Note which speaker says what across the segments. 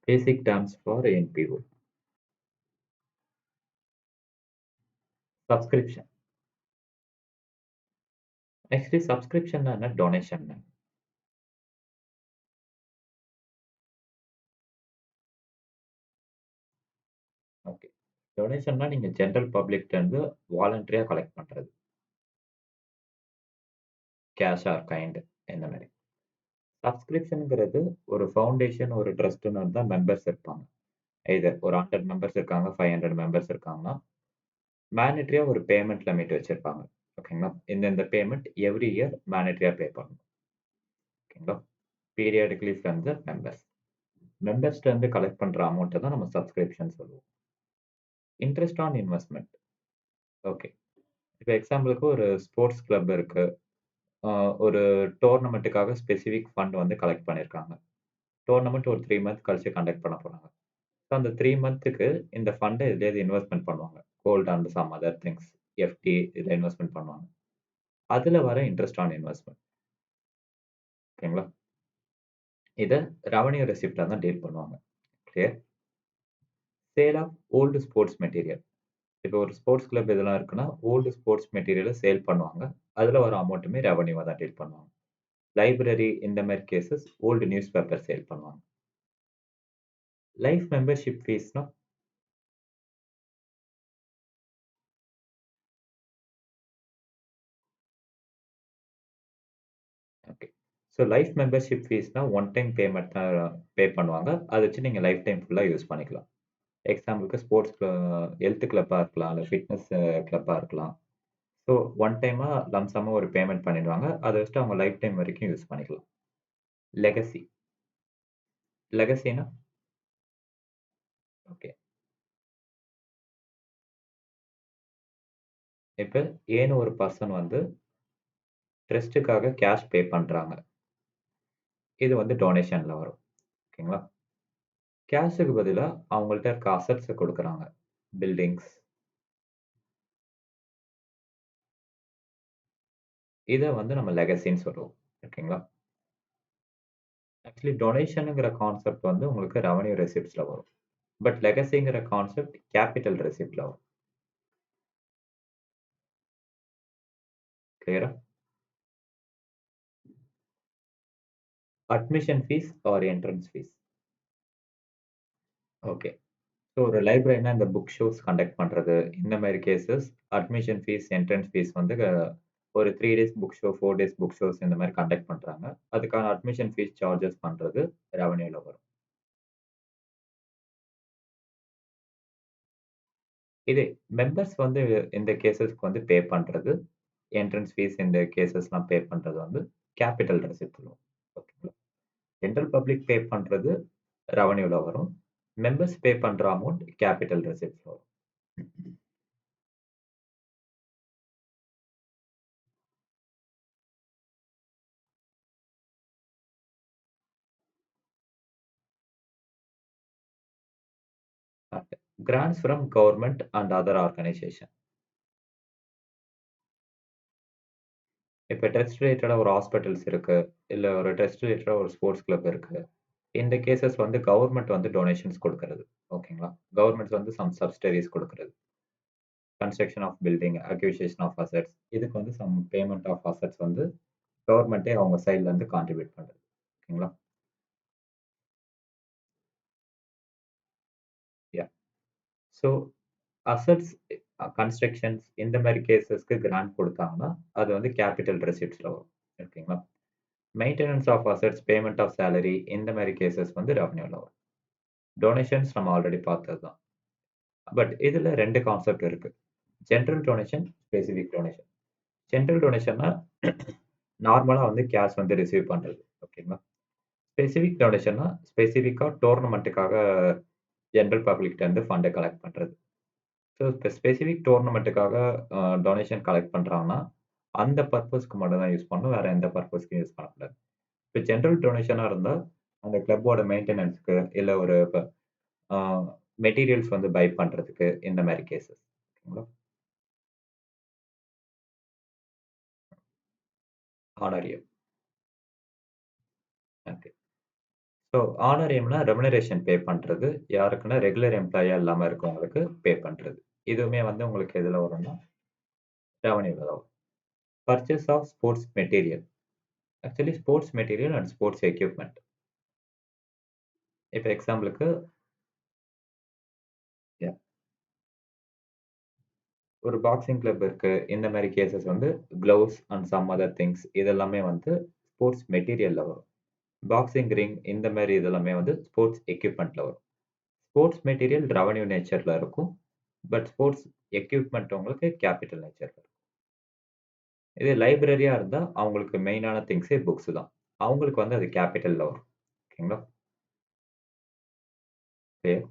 Speaker 1: Basic terms for NPO. Subscription. Actually, subscription என்ன donation. Okay. டொனேஷன்னா நீங்க general பப்ளிக்ட்ட இருந்து வாலண்டரியா collect பண்றது. கேஷ் ஆர் கைண்ட் இந்த மாரி. சப்ஸ்கிரிப்ஷன்ங்கிறது ஒரு ஃபவுண்டேஷன், ஒரு ட்ரஸ்ட்ன்னு இருந்தா மெம்பர்ஸ் இருப்பாங்க. எய்தர் ஒரு 100 மெம்பர்ஸ் இருக்காங்க, 500 மெம்பர்ஸ் இருக்காங்கன்னா, மேண்டேட்டரியா ஒரு பேமெண்ட் லிமிட் வச்சிருப்பாங்க. ஓகேங்களா? இந்த பேமெண்ட் எவ்ரி இயர் மேண்டேட்டரியா பே பண்ணணும். ஓகேங்களா? Periodically from the members. மெம்பர்ஸ்ட்ட இருந்து கலெக்ட் பண்ற அமௌண்ட்ட தான் நம்ம சப்ஸ்கிரிப்ஷன் சொல்லுவோம். Interest on investment. ஓகே. இப்ப எக்ஸாம்பிளுக்கு ஒரு ஸ்போர்ட்ஸ் கிளப் இருக்கு. அ ஒரு டோர்னமென்ட்டுக்காக ஸ்பெசிஃபிக் ஃபண்ட் வந்து கலெக்ட் பண்ணியிருக்காங்க. டோர்னமென்ட் ஒரு 3 மந்த் கழிச்சு கண்டக்ட் பண்ண போறாங்க. ஸோ அந்த 3 மந்த்துக்கு இந்த ஃபண்ட எதுலயாவது இன்வெஸ்ட்மென்ட் பண்ணுவாங்க. Gold and some other things. FD இதுல இன்வெஸ்ட்மென்ட் பண்ணுவாங்க. அதுல வர இன்ட்ரெஸ்ட் ஆன் இன்வெஸ்ட்மென்ட். ஓகேங்களா? இத ரெவென்யூ ரெசிப்ட்ல தான் டீல் பண்ணுவாங்க. Clear? Sale of old sports material. இப்போ ஒரு ஸ்போர்ட்ஸ் கிளப் இதெல்லாம் இருக்குன்னா, ஓல்டு ஸ்போர்ட்ஸ் மெட்டீரியல சேல் பண்ணுவாங்க. அதுல வர அமௌண்ட்டுமே ரெவென்யூவா தான் டீல் பண்ணுவாங்க. லைப்ரரி இந்த மாரி cases old newspaper sale பண்ணுவாங்க. லைஃப் மெம்பர்ஷிப் ஃபீஸ்னா ஓகே. ஸோ லைஃப் மெம்பர்ஷிப் ஃபீஸ்னா ஒன் டைம் பேமெண்ட் தான் பே பண்ணுவாங்க. அத வச்சு நீங்க லைஃப் டைம் ஃபுல்லா யூஸ் பண்ணிக்கலாம். எக்ஸாம்பிளுக்கு ஸ்போர்ட்ஸ் ஹெல்த் கிளப்பா இருக்கலாம், இல்ல ஃபிட்னஸ் கிளப்பா இருக்கலாம். ஸோ ஒன் டைமா லம்ப் சம்மா ஒரு பேமெண்ட் பண்ணிடுவாங்க. அத வச்சுட்டு அவங்க லைஃப் டைம் வரைக்கும் யூஸ் பண்ணிக்கலாம். லெகசி. லெகசினா ஓகே. இப்ப ஏன்னு ஒரு பர்சன் வந்து ட்ரஸ்ட்டுக்காக கேஷ் பே பண்றாங்க. இது வந்து டொனேஷன்ல வரும். ஓகேங்களா? கேஷுக்கு பதிலா அவங்கள்ட்ட இருக்க அசெட்ஸ குடுக்குறாங்க. பில்டிங்ஸ். இத வந்து நம்ம லெகசின்னு சொல்லுவோம். ஓகேங்களா? ஆக்சுவலி டொனேஷன்ங்கிற கான்செப்ட் வந்து உங்களுக்கு ரெவென்யூ ரெசிப்ட்ஸ்ல வரும். பட் லெகசிங்கிற கான்செப்ட் கேப்பிட்டல் ரெசிப்ட்ல வரும். கிளியரா? Admission fees or entrance fees. Okay. So ஒரு லைப்ரரினா இந்த புக் ஷோஸ் கண்டக்ட் பண்றது, இந்த மாரி cases admission fees, entrance fees வந்து ஒரு 3 days book show, 4 days book shows இந்த மாரி கண்டக்ட் பண்றாங்க. அதுக்கான அட்மிஷன் ஃபீஸ் சார்ஜஸ் பண்றது ரெவென்யூல வரும். இதே மெம்பர்ஸ் வந்து இந்த கேஸஸ்க்கு வந்து பே பண்றது, என்ட்ரன்ஸ் ஃபீஸ் இந்த கேஸஸ்லாம் பே பண்றது வந்து கேப்பிட்டல் ரெசிப்ட் சொல்லுவோம். ஓகேங்களா? ஜெனரல் பப்ளிக் பே பண்றது ரெவென்யூல வரும். மெம்பர்ஸ் பே பண்ற அமௌண்ட் கேப்பிட்டல் ரெசிப்ட்ஸ்ல வரும். Grants from government and other organisation. இப்ப டெஸ்ட் ரிலேட்டடா ஒரு ஹாஸ்பிட்டல்ஸ் இருக்கு. இல்ல ஒரு டெஸ்ட் ரிலேட்டடா ஒரு ஸ்போர்ட்ஸ் கிளப் இருக்கு. இந்த கேஸஸ் வந்து கவர்ன்மென்ட் வந்து டொனேஷன்ஸ் குடுக்குறது. ஓகேங்களா? கவர்ன்மெண்ட் வந்து சம் சப்சிடரீஸ் குடுக்குறது. Construction of building, acquisition of assets. இதுக்கு வந்து சம் பேமெண்ட் ஆஃப் அசெட்ஸ் வந்து கவர்ன்மென்ட்டே அவங்க சைட்ல இருந்து கான்ட்ரிபியூட் பண்றது. ஓகேங்களா? யாஹ்! ஸோ அசெட்ஸ் கன்ஸ்ட்ரக்ஷன்ஸ் இந்த மாரி கேஸஸ்க்கு கிராண்ட் குடுத்தாங்கன்னா, அது வந்து கேப்பிட்டல் ரெசிப்ட்ஸ்ல வரும். ஓகேங்களா? Maintenance of assets, payment of salary இந்த மாரி கேஸஸ் வந்து ரெவென்யூல வரும். டொனேஷன்ஸ் நம்ம ஆல்ரெடி பார்த்தது தான். பட் இதுல 2 கான்செப்ட் இருக்கு. General donation, specific donation. General டொனேஷன்னா நார்மலா வந்து கேஷ் வந்து ரிசீவ் பண்றது. ஓகேங்களா? ஸ்பெசிஃபிக் டொனேஷன்னா ஸ்பெசிஃபிக்கா டோர்னமென்ட்க்காக ஜெனரல் பப்ளிக்ட்ட இருந்து ஃபண்ட கலெக்ட் பண்றது. ஸோ இப்ப ஸ்பெசிஃபிக் டோர்னமென்ட்க்காக டொனேஷன் கலெக்ட் பண்றாங்கன்னா, அந்த பர்ப்பஸ்க்கு மட்டும் தான் யூஸ் பண்ணணும். வேற எந்த பர்ப்பஸ்க்கும் யூஸ் பண்ணக்கூடாது. இப்ப ஜெனரல் டொனேஷனா இருந்தா, அந்த கிளப்போட மெயின்டனன்ஸ்க்கு இல்ல ஒரு ஆ மெட்டீரியல்ஸ் வந்து பை பண்றதுக்கு இந்த மாரி கேஸஸ். ஓகேங்களா? ஹானரியம். ஓகே. ஸோ ஹானரேரியம்னா ரெமுனரேஷன் பே பண்றது. யாருக்குன்னா ரெகுலர் எம்ப்ளாயியா இல்லாம இருக்கவங்களுக்கு பே பண்றது. இதுவுமே வந்து உங்களுக்கு எதுல வரும்னா, ரெவென்யூல தான் வரும். Purchase of sports material. Actually sports material and sports equipment. இப்ப எக்ஸாம்பிளுக்கு யா ஒரு பாக்ஸிங் கிளப் இருக்கு. இந்த மாரி கேஸஸ் வந்து gloves and some other things இதெல்லாமே வந்து ஸ்போர்ட்ஸ் மெட்டீரியல்ல வரும். பாக்ஸிங் ரிங் இந்த மாரி இதெல்லாமே வந்து ஸ்போர்ட்ஸ் எக்யூப்மென்ட்ல வரும். ஸ்போர்ட்ஸ் மெட்டீரியல் ரெவென்யூ நேச்சர்ல இருக்கும். பட் ஸ்போர்ட்ஸ் எக்யூப்மென்ட் உங்களுக்கு கேப்பிட்டல் நேச்சர்ல இருக்கும். இதே லைப்ரரியா இருந்தா அவங்களுக்கு மெயினான திங்ஸே புக்ஸ் தான். அவங்களுக்கு வந்து அது கேப்பிட்டல்ல வரும். ஓகேங்களா? கிளியர்.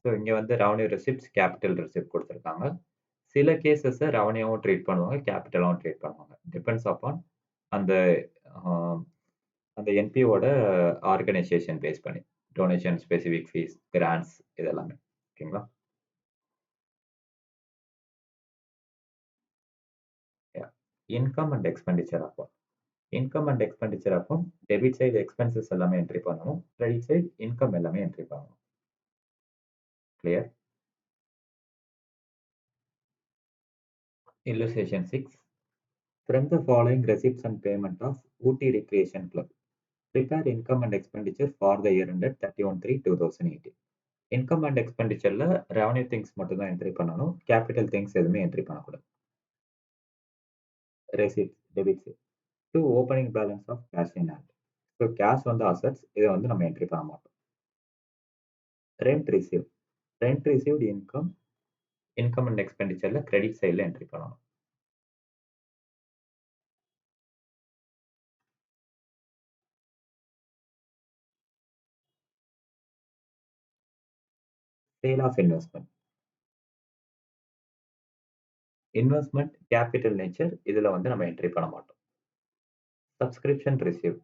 Speaker 1: ஸோ இங்க வந்து ரெவென்யூ ரெசிப்ட்ஸ், கேப்பிட்டல் ரெசிப்ட் குடுத்திருக்காங்க. சில கேஸஸ ரெவென்யூவாவும் ட்ரீட் பண்ணுவாங்க, கேப்பிட்டலாவும் ட்ரீட் பண்ணுவாங்க. டிபெண்ட்ஸ் அப்பான் அந்த அ அந்த என்பியோட ஆர்கனைசேஷன் பேஸ் பண்ணி. டொனேஷன், ஸ்பெசிஃபிக் ஃபீஸ், கிராண்ட்ஸ் இது எல்லாமே. ஓகேங்களா? Yeah. Income and expenditure account. Income and expenditure account debit side expenses எல்லாமே என்ட்ரி பண்ணணும். கிரெடிட் சைடு இன்கம் எல்லாமே என்ட்ரி பண்ணணும். Clear? Illustration 6. From the following receipts and payment of Ooty Recreation Club, prepare income and expenditure for the year ended 31/3/2018. Income and எக்ஸ்பெண்டிச்சர்ல revenue things மட்டும் தான் entry பண்ணணும். Capital things எதுவுமே entry பண்ணக்கூடாது. Receipts, debits. To opening balance of cash in hand. So cash வந்து assets. இதை வந்து நம்ம என்ட்ரி பண்ண மாட்டோம். Rent receive. Rent received income, income and எக்ஸ்பெண்டிச்சர்ல கிரெடிட் சைடுல என்ட்ரி பண்ணணும். Sale of investment. Investment capital nature. இதுல வந்து நம்ம என்ட்ரி பண்ண மாட்டோம். Subscription receive.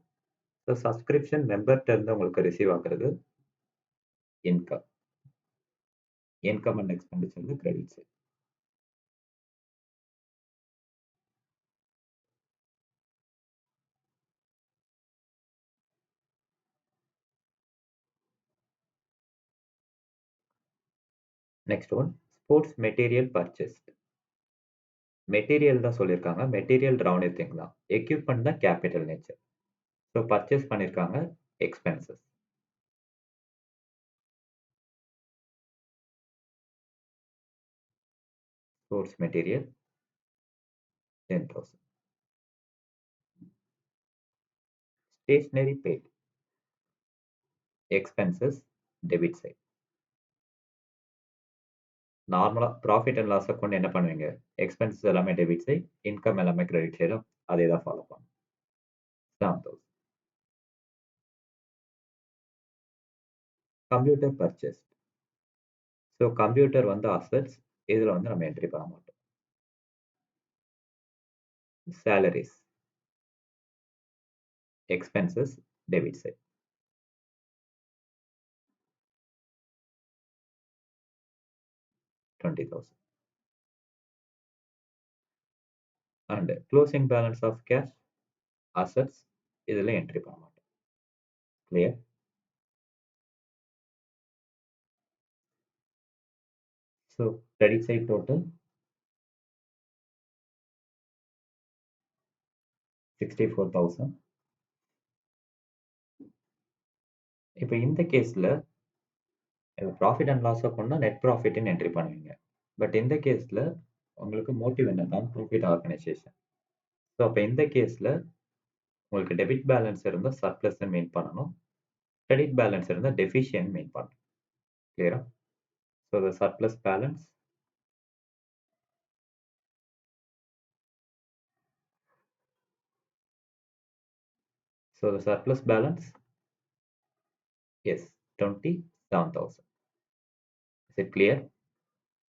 Speaker 1: ஸோ சப்ஸ்கிரிப்ஷன் மெம்பர்ட்ட இருந்து உங்களுக்கு ரிசீவ் ஆகுறது இன்கம். இன்கம் அண்ட் எக்ஸ்பெண்டிச்சர்ல credit side. Next one sports material purchase. Material தான் சொல்லியிருக்காங்க. மெட்டீரியல் ரெவென்யூ திங் தான். எக்யூப்மெண்ட் தான் கேபிட்டல் நேச்சர். ஸோ பர்ச்சேஸ் பண்ணியிருக்காங்க expenses. Sports material 10,000. Stationery paid. Expenses debit side. நார்மலா ப்ராஃபிட் அண்ட் லாஸ் அக்கவுண்ட் என்ன பண்ணுவீங்க? Expenses எல்லாமே டெபிட் சைடு, இன்கம் எல்லாமே கிரெடிட் சைடும் அதே தான் ஃபாலோ பண்ணும். 7,000. Computer purchase. ஸோ கம்ப்யூட்டர் வந்து அசெட்ஸ். இதுல வந்து நம்ம என்ட்ரி பண்ண மாட்டோம். Salaries. Expenses debit side. 20,000. And closing balance of cash assets. இதுல என்ட்ரி பண்ண மாட்டோம். Clear? So credit side total 64,000. இப்ப இந்த கேஸ்ல ப்ராஃபிட் அண்ட் லாஸ் அக்கவுண்ட்னா நெட் ப்ராஃபிட்ன்னு என்ட்ரி பண்ணுவீங்க. பட் இந்த கேஸ்ல உங்களுக்கு மோட்டிவ் என்ன? நான் ப்ராஃபிட் ஆர்கனைசேஷன். ஸோ அப்ப இந்த கேஸ்ல உங்களுக்கு டெபிட் பேலன்ஸ் இருந்தா சர்ப்ளஸ்ன்னு மீன் பண்ணணும். கிரெடிட் பேலன்ஸ் இருந்தா டெஃபிஷியன்ட் மீன் பண்ணணும். கிளியரா? So the surplus balance so the surplus balance is 27,000. Is it clear?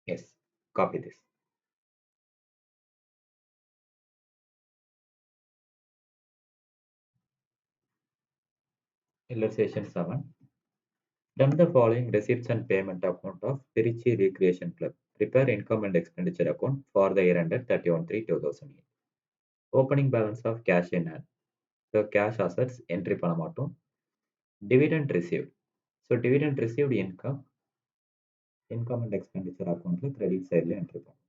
Speaker 1: Yes. Copy this. Illustration 7. From the following receipts and payment account of Trichy Recreation Club, prepare income and expenditure account for the year ended 31/3/2008. Opening balance of cash in hand. So cash assets entry பண்ண மாட்டோம். Dividend received. So dividend received income and expenditure accountல credit sideல entry பண்ணும்.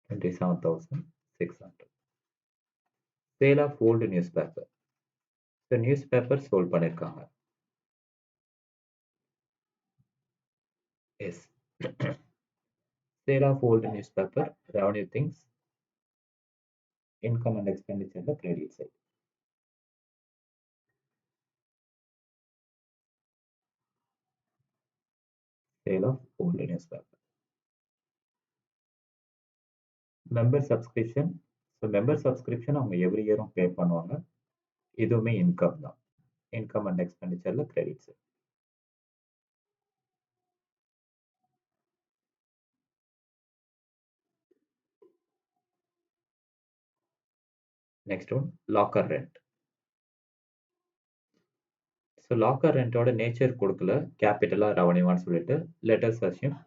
Speaker 1: 27,600. Sale of old newspaper. So newspaper sold பண்ணிருக்காங்க. Yes. Sale of old newspaper, revenue things, income and expenditure the credit side. Sale of old newspaper. Member subscription. So member subscription அவங்க every year pay பண்ணுவாங்க. இதுவுமே income தான். Income and expenditure the credit side. Next one, locker rent. So locker rent ஓட nature கொடுக்கல கேபிட்டலா ரெவன்யூவான்னு சொல்லிட்டு let us assume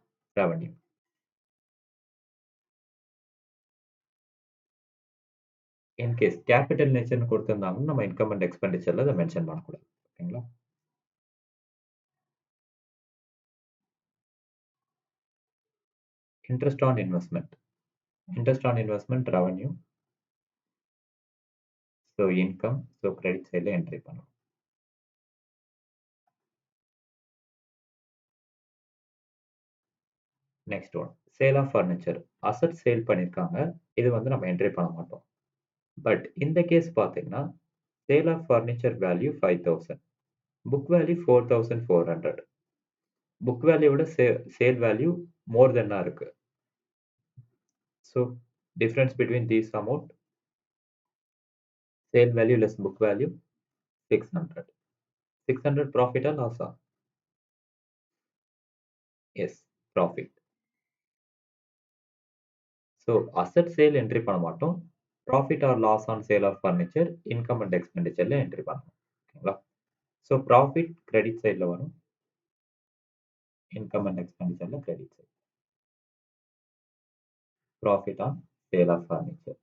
Speaker 1: revenue. In case capital நேச்சர்னு கொடுத்திருந்தாங்கன்னா நம்ம income and expenditureல அதை mention பண்ணக்கூடாது. ஓகேங்களா? Interest on investment. Interest on investment revenue. So income. So credit side entry பண்ணணும். Next one, sale of furniture. Asset sale பண்ணிருக்காங்க. இது வந்து நம்ம என்ட்ரி பண்ண மாட்டோம். பட் இந்த கேஸ் பார்த்தீங்கன்னா sale of furniture value 5,000, book value 4,400. Book வேல்யூவோட சேல் வேல்யூ மோர் தென்னா இருக்கு. So difference between these amount, sale value less book value 600. 600 ப்ராஃபிட்டா லாஸா? Yes, profit. So asset sale entry பண்ண மாட்டோம். Profit or loss on sale of furniture income and எக்ஸ்பெண்டிச்சர்ல entry பண்ணணும். ஓகேங்களா? ஸோ ப்ராஃபிட் கிரெடிட் சைடில் வரும், இன்கம் அண்ட் எக்ஸ்பெண்டிச்சர்ல credit side. Profit on sale of furniture.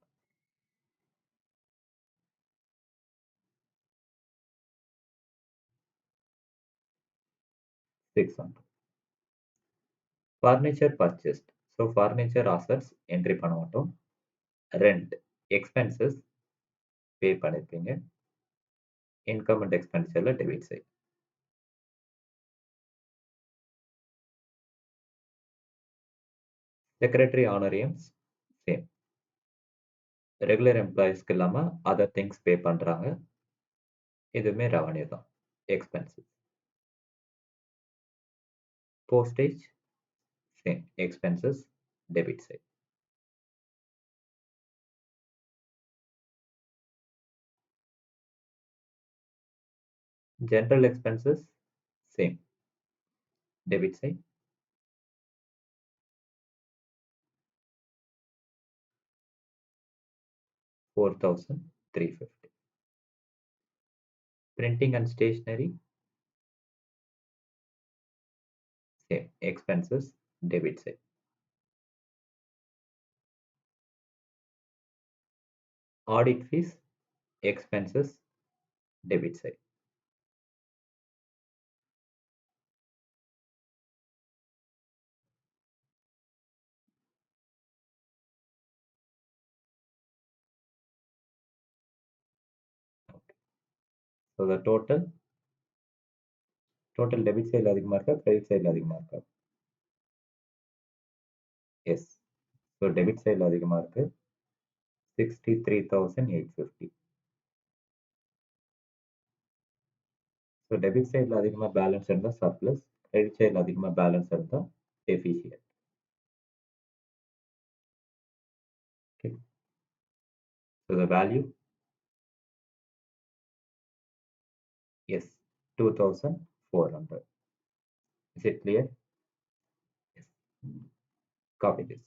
Speaker 1: Furniture purchased. So furniture assets entry பண்ண மாட்டோம். ரெண்ட் எக்ஸ்பென்சஸ் பே பண்ணிருப்பீங்க, income and எக்ஸ்பென்டிச்சர்ல debit side. Secretary honorariums same. Regular எம்ப்ளாயிஸ்க்கு இல்லாம அதர் திங்ஸ் பே பண்றாங்க, இதுவுமே ரெவன்யூ தான், expenses. Postage same, expenses debit side. General expenses same, debit side. $4,350. Printing and stationery same, expenses debit side. Audit fees expenses debit side. Okay. So the total debit side அதிகமா இருக்கா, credit side அதிகமா இருக்கா? Yes. So debit side அதிகமா இருக்கு, 63,850. So debit side அதிகமா balance இருந்தா surplus, credit side அதிகமா balance இருந்தா deficient. Okay. So the value, yes, 2,400. Is it clear? Yes. Copy this.